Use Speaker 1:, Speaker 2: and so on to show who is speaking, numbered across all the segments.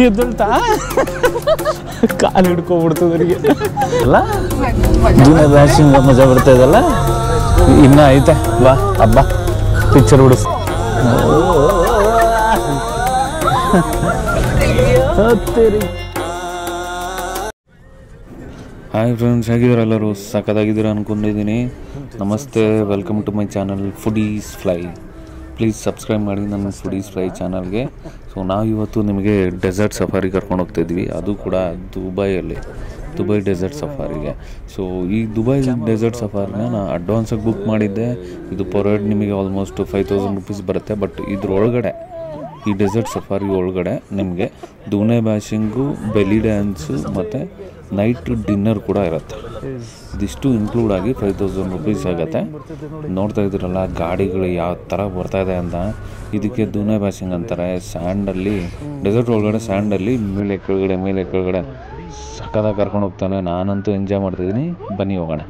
Speaker 1: ಎದ್ದಳ್ತಾ ಕಾಲು ಹಿಡ್ಕೊಬಿಡ್ತದೆ ನನಗೆ ಅಲ್ಲ ಜೂನ ಬ್ಯಾಶಿಂಗ್ ಮಜಾ ಬರ್ತಾ ಇದಲ್ಲ ಇನ್ನೂ ಐತೆ ಬಾ ಹಬ್ಬ ಪಿಕ್ಚರ್ ಬಿಡಿಸ್ ಹಾಯ್ ಫ್ರೆಂಡ್ಸ್, ಹೇಗಿದ್ದೀರಾ ಎಲ್ಲರೂ? ಸಖತ್ತಾಗಿದ್ದೀರಾ ಅಂದ್ಕೊಂಡಿದ್ದೀನಿ. ನಮಸ್ತೆ, welcome to my channel Foodies Fly. Please subscribe ಮಾಡಿ ನನ್ನ ಫುಡೀಸ್ ಫ್ಲೈ ಚಾನಲ್ಗೆ. ಸೊ ನಾವು ಇವತ್ತು ನಿಮಗೆ ಡೆಸರ್ಟ್ ಸಫಾರಿ ಕರ್ಕೊಂಡು ಹೋಗ್ತಾಯಿದ್ವಿ, ಅದು ಕೂಡ ದುಬೈ ಡೆಸರ್ಟ್ ಸಫಾರಿಗೆ. ಸೊ ಈ ದುಬೈ ಡೆಸರ್ಟ್ ಸಫಾರಿನ ನಾನು ಅಡ್ವಾನ್ಸಾಗಿ ಬುಕ್ ಮಾಡಿದ್ದೆ. ಇದು ಪರ್ ಹೆಡ್ ನಿಮಗೆ ಆಲ್ಮೋಸ್ಟ್ 5000 ರೂಪೀಸ್ ಬರುತ್ತೆ. ಬಟ್ ಇದ್ರೊಳಗಡೆ ಈ ಡೆಸರ್ಟ್ ಸಫಾರಿ ಒಳಗಡೆ ನಿಮಗೆ ದೂನೆ ಬ್ಯಾಶಿಂಗು, ಬೆಲಿ ಡ್ಯಾನ್ಸು ಮತ್ತು ನೈಟ್ ಡಿನ್ನರ್ ಕೂಡ ಇರುತ್ತೆ. ಇದಿಷ್ಟು ಇನ್ಕ್ಲೂಡ್ ಆಗಿ 5000 ರೂಪೀಸ್ ಆಗುತ್ತೆ. ನೋಡ್ತಾ ಇದ್ದೀರಲ್ಲ ಗಾಡಿಗಳು ಯಾವ ಥರ ಬರ್ತಾಯಿದೆ ಅಂತ. ಇದಕ್ಕೆ ದೂನೆ ಬ್ಯಾಶಿಂಗ್ ಅಂತಾರೆ. ಸ್ಯಾಂಡಲ್ಲಿ, ಡೆಸರ್ಟ್ ಒಳಗಡೆ ಸ್ಯಾಂಡಲ್ಲಿ ಮೇಲೆ ಕೆಳಗಡೆ ಸಕ್ಕತ್ತಾಗಿ ಕರ್ಕೊಂಡು ಹೋಗ್ತಾನೆ. ನಾನಂತೂ ಎಂಜಾಯ್ ಮಾಡ್ತಿದ್ದೀನಿ. ಬನ್ನಿ ಹೋಗೋಣ.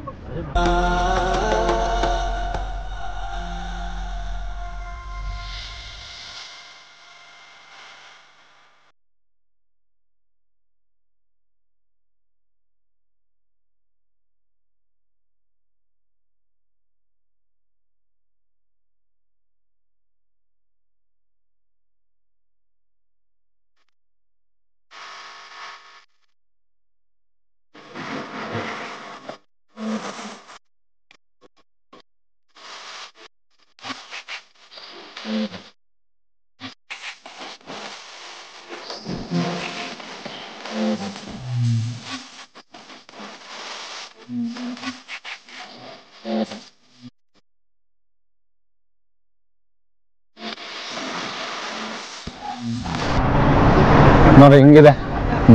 Speaker 1: ನೋಡಿ ಹೆಂಗಿದೆ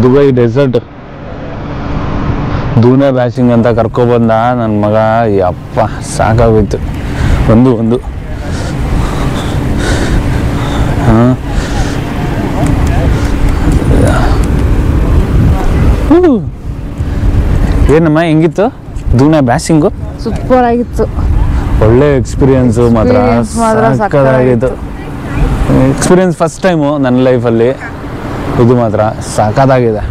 Speaker 1: ದುಬೈ ಡೆಸರ್ಟ್. ದೂನೆ ಬ್ಯಾಶಿಂಗ್ ಅಂತ ಕರ್ಕೊಬಂದ ನನ್ನ ಮಗ. ಅಪ್ಪ ಸಾಕಾಗೋಯ್ತು. ಒಂದು ಏನಮ್ಮ ಹೆಂಗಿತ್ತು ದೂನೆ ಬ್ಯಾಶಿಂಗು?
Speaker 2: ಸೂಪರ್ ಆಗಿತ್ತು.
Speaker 1: ಒಳ್ಳೆ ಎಕ್ಸ್ಪೀರಿಯನ್ಸು ಮಾತ್ರ ಸಾಕಾಗಿತ್ತು. ಎಕ್ಸ್ಪೀರಿಯನ್ಸ್ ಫಸ್ಟ್ ಟೈಮು ನನ್ನ ಲೈಫಲ್ಲಿ. ಇದು ಮಾತ್ರ ಸಾಕಾಗಿದೆ.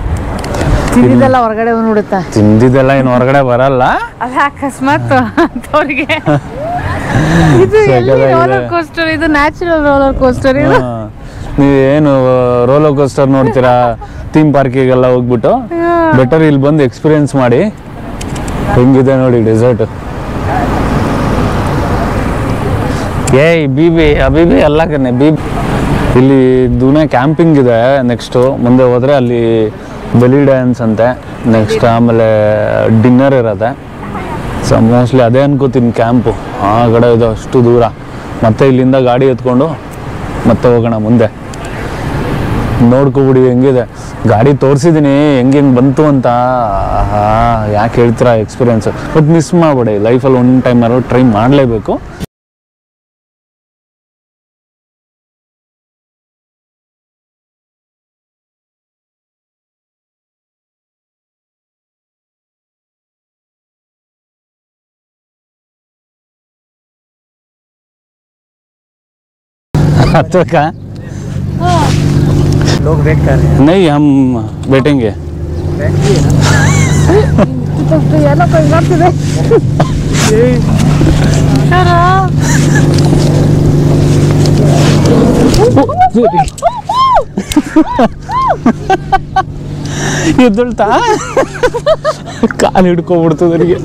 Speaker 2: ತಿಂದಿದ್ದೆಲ್ಲ ಹೊರಗಡೆ ಬಂದ್ಬಿಡುತ್ತೆ.
Speaker 1: ತಿಂದಿದ್ದೆಲ್ಲ ಏನು ಹೊರಗಡೆ ಬರಲ್ಲ,
Speaker 2: ಅದೇ ಅಕಸ್ಮಾತ್ ಅಂತವ್ರಿಗೆ. ಇದು ರೋಲರ್ ಕೋಸ್ಟರ್, ಇದು ನ್ಯಾಚುರಲ್ ರೋಲರ್ ಕೋಸ್ಟರ್. ಇದು
Speaker 1: ನೀವೇನು ರೋಲರ್ ಕೋಸ್ಟರ್ ನೋಡ್ತೀರಾ ಥೀಮ್ ಪಾರ್ಕಿಗೆಲ್ಲ ಹೋಗ್ಬಿಟ್ಟು, ಬೆಟರ್ ಇಲ್ಲಿ ಬಂದು ಎಕ್ಸ್ಪೀರಿಯನ್ಸ್ ಮಾಡಿ. ಹೆಂಗಿದೆ ನೋಡಿ ಡೆಸರ್ಟ್. ಏಯ್ ಬೀಬಿ ಅಬೀಬಿ ಎಲ್ಲ ಕಣ್ಣೆ ಬೀಬಿ. ಇಲ್ಲಿ ದೂನೆ ಕ್ಯಾಂಪಿಂಗ್ ಇದೆ. ನೆಕ್ಸ್ಟು ಮುಂದೆ ಹೋದರೆ ಅಲ್ಲಿ ಬೆಲಿ ಡ್ಯಾನ್ಸ್ ಅಂತೆ. ನೆಕ್ಸ್ಟ್ ಆಮೇಲೆ ಡಿನ್ನರ್ ಇರುತ್ತೆ. ಸೊ ಮೋಸ್ಟ್ಲಿ ಅದೇ ಅನ್ಕೋತೀನಿ ಕ್ಯಾಂಪು. ಆ ಕಡೆ ಇದು ಅಷ್ಟು ದೂರ. ಮತ್ತೆ ಇಲ್ಲಿಂದ ಗಾಡಿ ಎತ್ಕೊಂಡು ಮತ್ತೆ ಹೋಗೋಣ ಮುಂದೆ. ನೋಡ್ಕೊಬಿಡಿ ಹೆಂಗಿದೆ. ಗಾಡಿ ತೋರಿಸಿದ್ದೀನಿ ಹೆಂಗೆ ಬಂತು ಅಂತ. ಯಾಕೆ ಹೇಳ್ತೀರಾ ಎಕ್ಸ್ಪೀರಿಯನ್ಸ್. ಬಟ್ ಮಿಸ್ ಮಾಡಬೇಡಿ, ಲೈಫಲ್ಲಿ ಒನ್ ಟೈಮ್ ಯಾರು ಟ್ರೈ ಮಾಡಲೇಬೇಕು. का
Speaker 3: लोग वेट कर रहे हैं.
Speaker 1: नहीं, हम बैठेंगे. ಎದ್ದಳ್ತಾ ಕಾಲು ಹಿಡ್ಕೊಬಿಡ್ತದೆ ನನಗೆ.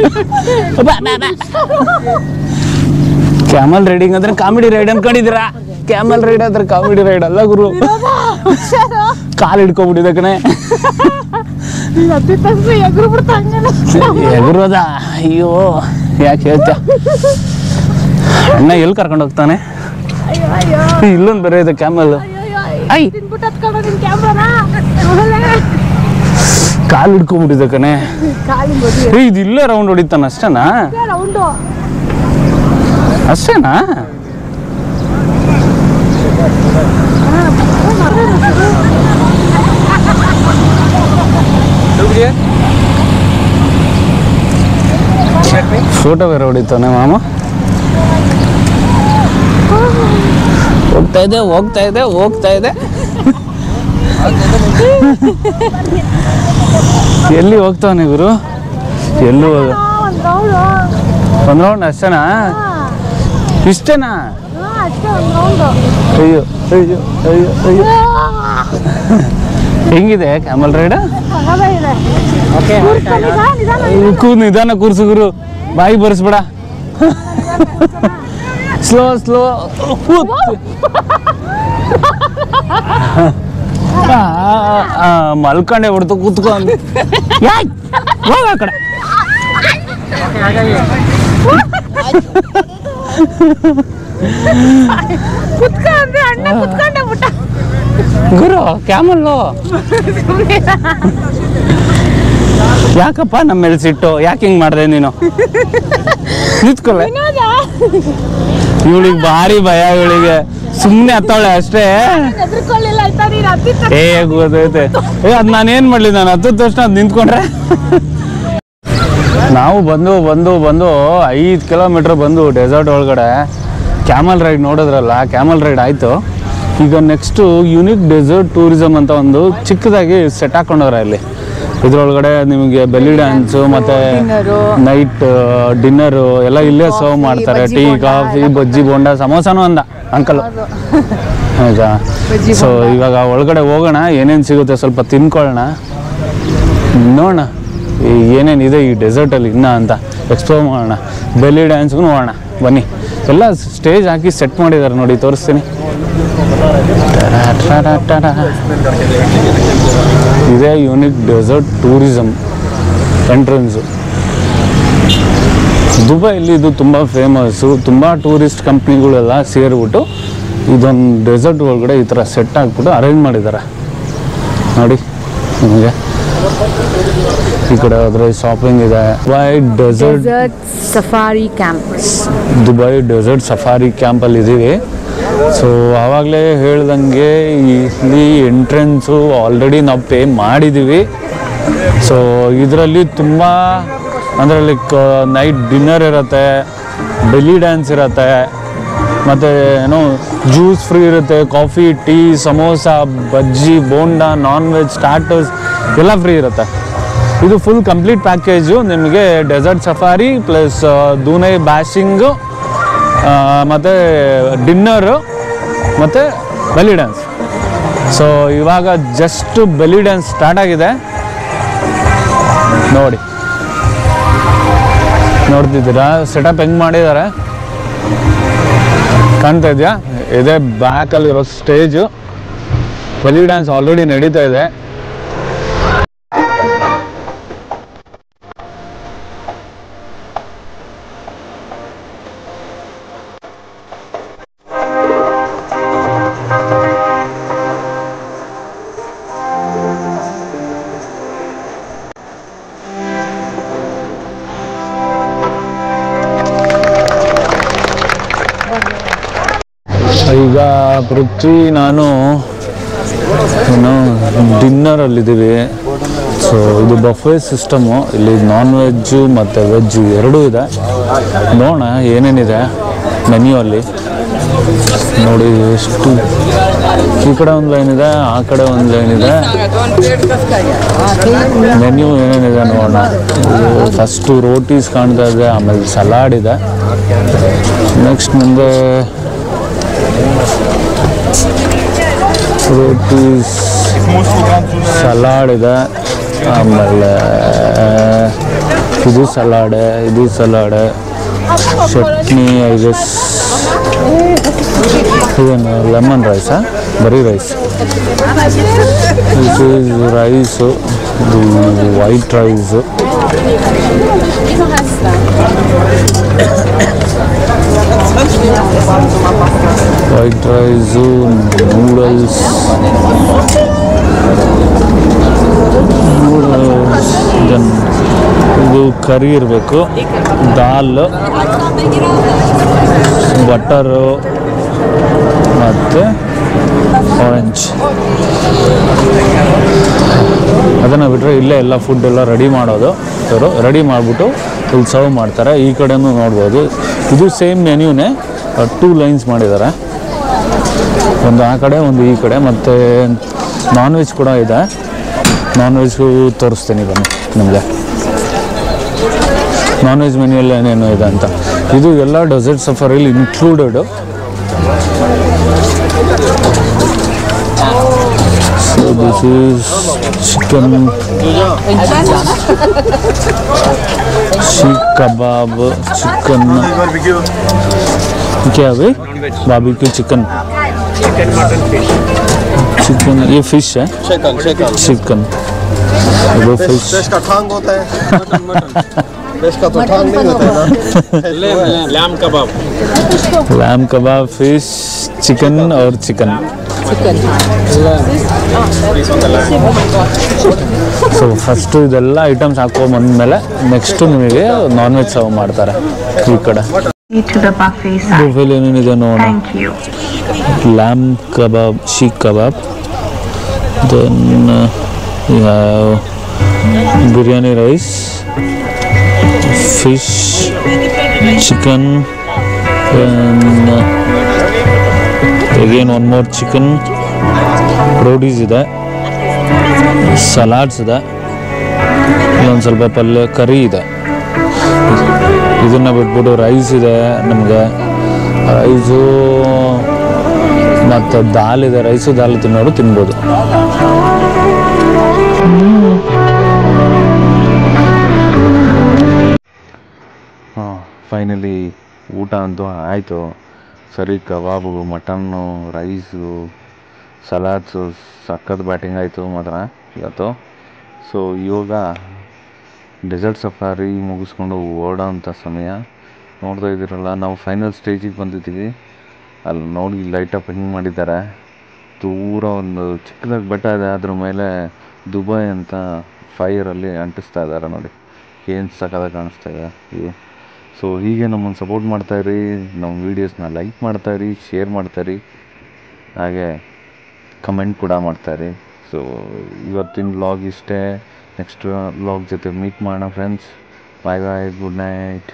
Speaker 1: ಕ್ಯಾಮಲ್ ರೈಡಿಂಗ್ ಅಂದ್ರೆ ಕಾಮಿಡಿ ರೈಡ್ ಅನ್ಕೊಂಡಿದ್ದೀರಾ? ಕ್ಯಾಮಲ್ ರೈಡ್ ಅಂದ್ರೆ ಕಾಮಿಡಿ ರೈಡ್ ಅಲ್ಲ ಗುರು. ಕಾಲು ಹಿಡ್ಕೊಬಿಟ್ಟಿದೆ ಕಣೆ. ಎಗುರೋದ? ಅಯ್ಯೋ ಯಾಕೆ ಹೇಳ್ತ. ಅಣ್ಣ ಎಲ್ಲಿ ಕರ್ಕೊಂಡು ಹೋಗ್ತಾನೆ? ಇಲ್ಲೊಂದು ಬೇರೆ ಇದೆ ಕ್ಯಾಮಲ್. ಕಾಲು ಹಿಡ್ಕೊಂಡ್ಬಿಟ್ಟಿದೆ ಕಣೆ. ಇದು ಇಲ್ಲೇ ರೌಂಡ್ ಹೊಡಿತಾನ ಅಷ್ಟೇನಾ? ಅಷ್ಟೇನಾ? ಫೋಟೋ ಬೇರೆ ಹೊಡಿತಾನೆ ಮಾಮ. ಹೋಗ್ತಾ ಇದೆ ಹೋಗ್ತಾ ಇದೆ ಹೋಗ್ತಾ ಇದೆ. ಎಲ್ಲಿ ಹೋಗ್ತಾವನೆ ಗುರು? ಎಲ್ಲೂ ಒಂದು ರೌಂಡ್ ಅಷ್ಟೇನಾ? ಇಷ್ಟೇನಾ? ಅಯ್ಯೋ ಅಯ್ಯೋ ಅಯ್ಯೋ ಅಯ್ಯೋ. ಹೆಂಗಿದೆ ಕ್ಯಾಮಲ್ ರೈಡ್? ನಿಧಾನ ಕೂರ್ಸು ಗುರು, ಬಾಯಿ ಬರ್ಸ್ಬೇಡ. Slow slow. ಮಲ್ಕೊಂಡೆ ಬಿಡ್ತು ಕೂತ್ಕೊಂಡು. ಹೋಗ ಆ ಕಡೆ. ಗುರು ಕ್ಯಾಮಲ್ಲು ಯಾಕಪ್ಪ ನಮ್ಮ ಮೇಲೆ ಸಿಟ್ಟು? ಯಾಕೆ ಹಿಂಗ್ ಮಾಡ್ದೆ ನೀನು? ನಿಂತ್ಕೊಳ್ಳೆ. ಇವಳಿಗೆ ಭಾರಿ ಭಯ, ಇವಳಿಗೆ ಸುಮ್ಮನೆ ಹತ್ತಾಳೆ ಅಷ್ಟೇ. ಗೊತ್ತೈತೆ. ಅದ್ ನಾನೇನ್ ಮಾಡ್ಲಿ, ನಾನು ಹತ್ತದ ತಕ್ಷಣ ಅದ್ ನಿಂತ್ಕೊಂಡ್ರೆ. ನಾವು ಬಂದು 5 ಕಿಲೋಮೀಟರ್ ಬಂದು ಡೆಸರ್ಟ್ ಒಳಗಡೆ ಕ್ಯಾಮಲ್ ರೈಡ್ ನೋಡಿದ್ರಲ್ಲ, ಕ್ಯಾಮಲ್ ರೈಡ್ ಆಯಿತು. ಈಗ ನೆಕ್ಸ್ಟು ಯುನಿಕ್ ಡೆಸರ್ಟ್ ಟೂರಿಸಮ್ ಅಂತ ಒಂದು ಚಿಕ್ಕದಾಗಿ ಸೆಟ್ ಹಾಕೊಂಡವ್ರೆ ಇಲ್ಲಿ. ಇದ್ರೊಳಗಡೆ ನಿಮಗೆ ಬೆಲ್ಲಿ ಡ್ಯಾನ್ಸು ಮತ್ತು ನೈಟ್ ಡಿನ್ನರು ಎಲ್ಲ ಇಲ್ಲೇ ಸರ್ವ್ ಮಾಡ್ತಾರೆ. ಟೀ, ಕಾಫಿ, ಬಜ್ಜಿ, ಬೋಂಡ, ಸಮೋಸಾನು ಅಂದ ಅಂಕಲ್. ಹೌದಾ? ಸೊ ಇವಾಗ ಒಳಗಡೆ ಹೋಗೋಣ, ಏನೇನು ಸಿಗುತ್ತೆ ಸ್ವಲ್ಪ ತಿನ್ಕೊಳ್ಳೋಣ, ನೋಡೋಣ ಏನೇನಿದೆ ಈ ಡೆಸರ್ಟಲ್ಲಿ ಇನ್ನ ಅಂತ ಎಕ್ಸ್ಪ್ಲೋರ್ ಮಾಡೋಣ. ಬೆಲ್ಲಿ ಡ್ಯಾನ್ಸ್ಗೂ ನೋಡೋಣ ಬನ್ನಿ. ಎಲ್ಲ ಸ್ಟೇಜ್ ಹಾಕಿ ಸೆಟ್ ಮಾಡಿದ್ದಾರೆ ನೋಡಿ, ತೋರಿಸ್ತೀನಿ. ಇದೇ ಯುನಿಕ್ ಡೆಸರ್ಟ್ ಟೂರಿಸಮ್ ಎಂಟ್ರೆನ್ಸು. ದುಬೈಲಿ ಇದು ತುಂಬ ಫೇಮಸ್ಸು. ತುಂಬ ಟೂರಿಸ್ಟ್ ಕಂಪ್ನಿಗಳೆಲ್ಲ ಸೇರಿಬಿಟ್ಟು ಇದೊಂದು ಡೆಸರ್ಟ್ ಒಳಗಡೆ ಈ ಥರ ಸೆಟ್ ಹಾಕ್ಬಿಟ್ಟು ಅರೇಂಜ್ ಮಾಡಿದ್ದಾರೆ ನೋಡಿ. ನಿಮಗೆ ಈ ಕಡೆ ಹೋದ್ರೆ ಶಾಪಿಂಗ್ ಇದೆ. Dubai desert
Speaker 2: safari camp,
Speaker 1: Dubai desert safari ಕ್ಯಾಂಪಲ್ಲಿ ಇದ್ದೀವಿ. ಸೊ ಆವಾಗಲೇ ಹೇಳ್ದಂಗೆ ಇಲ್ಲಿ ಎಂಟ್ರೆನ್ಸು ಆಲ್ರೆಡಿ ನಾವು ಪೇ ಮಾಡಿದ್ದೀವಿ. ಸೊ ಇದರಲ್ಲಿ ತುಂಬ ಅಂದರೆ ಲೈಕ್ ನೈಟ್ ಡಿನ್ನರ್ ಇರುತ್ತೆ, ಬೆಲ್ಲಿ ಡ್ಯಾನ್ಸ್ ಇರುತ್ತೆ, ಮತ್ತು ಏನೋ ಜ್ಯೂಸ್ ಫ್ರೀ ಇರುತ್ತೆ, coffee, tea, samosa, bajji, bonda, non veg, starters ಎಲ್ಲ ಫ್ರೀ ಇರುತ್ತೆ. ಇದು ಫುಲ್ ಕಂಪ್ಲೀಟ್ ಪ್ಯಾಕೇಜು. ನಿಮಗೆ desert safari plus dune bashing ಮತ್ತು ಡಿನ್ನರು ಮತ್ತು ಬೆಲ್ಲಿ ಡ್ಯಾನ್ಸ್. ಸೊ ಇವಾಗ ಜಸ್ಟ್ ಬೆಲ್ಲಿ ಡ್ಯಾನ್ಸ್ ಸ್ಟಾರ್ಟ್ ಆಗಿದೆ ನೋಡಿ. ನೋಡ್ತಿದ್ದೀರಾ ಸೆಟಪ್ ಹೆಂಗೆ ಮಾಡಿದ್ದಾರೆ? ಕಾಣ್ತಾ ಇದೆಯಾ? ಇದೇ ಬ್ಯಾಕಲ್ಲಿರೋ ಸ್ಟೇಜು. ಬೆಲ್ಲಿ ಡ್ಯಾನ್ಸ್ ಆಲ್ರೆಡಿ ನಡೀತಾ ಇದೆ. ಈಗ ಪೃಥ್ವಿ ನಾನು ಡಿನ್ನರಲ್ಲಿದ್ದೀವಿ. ಸೊ ಇದು ಬಫೆ ಸಿಸ್ಟಮು. ಇಲ್ಲಿ ನಾನ್ ವೆಜ್ಜು ಮತ್ತು ವೆಜ್ಜು ಎರಡೂ ಇದೆ. ನೋಡೋಣ ಏನೇನಿದೆ ಮೆನ್ಯೂ ಅಲ್ಲಿ. ನೋಡಿ ಎಷ್ಟು, ಈ ಕಡೆ ಒಂದು ಲೈನ್ ಇದೆ, ಆ ಕಡೆ ಒಂದು ಲೈನ್ ಇದೆ. ಮೆನ್ಯೂ ಏನೇನಿದೆ ನೋಡೋಣ. ಫಸ್ಟು ರೋಟೀಸ್ ಕಾಣ್ತಾ ಇದೆ, ಆಮೇಲೆ ಸಲಾಡ್ ಇದೆ. ನೆಕ್ಸ್ಟ್ ಮುಂದೆ ರೋಟೀಸ್, ಸಲಾಡ್ ಇದೆ, ಆಮೇಲೆ ಇದು ಸಲಾಡೆ, ಇದು ಸಲಾಡೆ, ಚಟ್ನಿ, ಐ ಗೆಸ್ ಇದೇನು ಲೆಮನ್ ರೈಸಾ? ಬರೀ ರೈಸ್. ಇದು ರೈಸು, ಇದು white rice, white rice, noodles, ಇದು ಕರಿ ಇರಬೇಕು, ದಾಲ್, ಬಟರು ಮತ್ತು ಆರೆಂಜ್. ಅದನ್ನು ಬಿಟ್ಟರೆ ಇಲ್ಲೇ ಎಲ್ಲ ಫುಡ್ ಎಲ್ಲ ರೆಡಿ ಮಾಡೋದು. ಇವರು ರೆಡಿ ಮಾಡಿಬಿಟ್ಟು ಇಲ್ಲಿ ಸರ್ವ್ ಮಾಡ್ತಾರೆ. ಈ ಕಡೆನೂ ನೋಡ್ಬೋದು. ಇದು ಸೇಮ್ ಮೆನ್ಯೂನೇ, 2 ಲೈನ್ಸ್ ಮಾಡಿದ್ದಾರೆ. ಒಂದು ಆ ಕಡೆ ಒಂದು ಈ ಕಡೆ, ಮತ್ತು ನಾನ್ ವೆಜ್ ಕೂಡ ಇದೆ. ನಾನ್ ವೆಜ್ಗೂ ತೋರಿಸ್ತೀನಿ ಬನ್ನಿ ನಿಮಗೆ. ನಾನ್ ವೆಜ್ ಮೆನ್ಯೂಲ್ಲಿ ಏನೇನು ಇದೆ ಅಂತ. ಇದು ಎಲ್ಲ ಡೆಸರ್ಟ್ ಸಫಾರಿಲಿ included. So this is chicken, seekh kebab, chicken, क्या है बारबेक्यू चिकन, चिकन ये फिश है, चिकन वो फिश
Speaker 3: का टांग होता है, फिश का तो टांग नहीं होता है ना। लैम कबाब,
Speaker 1: लैम कबाब, फिश, चिकन और चिकन. ಸೊ ಫಸ್ಟು ಇದೆಲ್ಲ ಐಟಮ್ಸ್ ಹಾಕೊಂಬಂದ್ಮೇಲೆ ನೆಕ್ಸ್ಟು ನಿಮಗೆ ನಾನ್ ವೆಜ್ ಸರ್ವ್ ಮಾಡ್ತಾರೆ ಈ ಕಡೆ. ಬುಫೆಲಿ ಏನೇನಿದೆ ನೋಡೋಣ. Lamb kebab, seekh kebab, then biryani rice, fish, chicken, again one more chicken, rotis ಇದೆ, ಸಲಾಡ್ಸ್ ಇದೆ, ಇನ್ನೊಂದು ಸ್ವಲ್ಪ ಪಲ್ಯ, ಕರಿ ಇದೆ. ಇದನ್ನು ಬಿಟ್ಬಿಟ್ಟು ರೈಸ್ ಇದೆ ನಮಗೆ. ರೈಸು ಮತ್ತು ದಾಲ್ ಇದೆ. ರೈಸು ದಾಲ್ ತಿನ್ನೋರು ತಿನ್ಬೋದು. ಫೈನಲಿ ಊಟ ಅಂತೂ ಆಯಿತು. ಸರಿ, ಕಬಾಬು, ಮಟನ್ನು, ರೈಸು, ಸಲಾಡ್ಸು, ಸಖತ್ ಬ್ಯಾಟಿಂಗ್ ಆಯಿತು ಮಾತ್ರ ಇವತ್ತು. ಸೊ ಇವಾಗ ಡೆಸರ್ಟ್ ಸಫಾರಿ ಮುಗಿಸ್ಕೊಂಡು ಓಡೋಂಥ ಸಮಯ. ನೋಡ್ತಾ ಇದ್ದೀರಲ್ಲ, ನಾವು ಫೈನಲ್ ಸ್ಟೇಜಿಗೆ ಬಂದಿದ್ದೀವಿ. ಅಲ್ಲಿ ನೋಡಿ ಲೈಟಪ್ ಹೆಂಗೆ ಮಾಡಿದ್ದಾರೆ. ದೂರ ಒಂದು ಚಿಕ್ಕದಾಗಿ ಬೆಟ್ಟ ಇದೆ, ಅದ್ರ ಮೇಲೆ ದುಬೈ ಅಂತ ಫೈರಲ್ಲಿ ಅಂಟಿಸ್ತಾ ಇದ್ದಾರೆ ನೋಡಿ. ಏನು ಸಖತ್ತಾಗಿ ಕಾಣಿಸ್ತಾ ಇದೆ ಇದು. ಸೊ ಹೀಗೆ ನಮ್ಮನ್ನು ಸಪೋರ್ಟ್ ಮಾಡ್ತಾಯಿರಿ, ನಮ್ಮ ವೀಡಿಯೋಸ್ನ ಲೈಕ್ ಮಾಡ್ತಾಯಿರಿ, ಶೇರ್ ಮಾಡ್ತಾಯಿರಿ, ಹಾಗೆ ಕಮೆಂಟ್ ಕೂಡ ಮಾಡ್ತಾಯಿರಿ. ಸೊ ಇವತ್ತಿನ ವ್ಲಾಗ್ ಇಷ್ಟೇ. ನೆಕ್ಸ್ಟ್ ವ್ಲಾಗ್ ಜೊತೆ ಮೀಟ್ ಮಾಡೋಣ ಫ್ರೆಂಡ್ಸ್. ಬಾಯ್ ಬಾಯ್, ಗುಡ್ ನೈಟ್.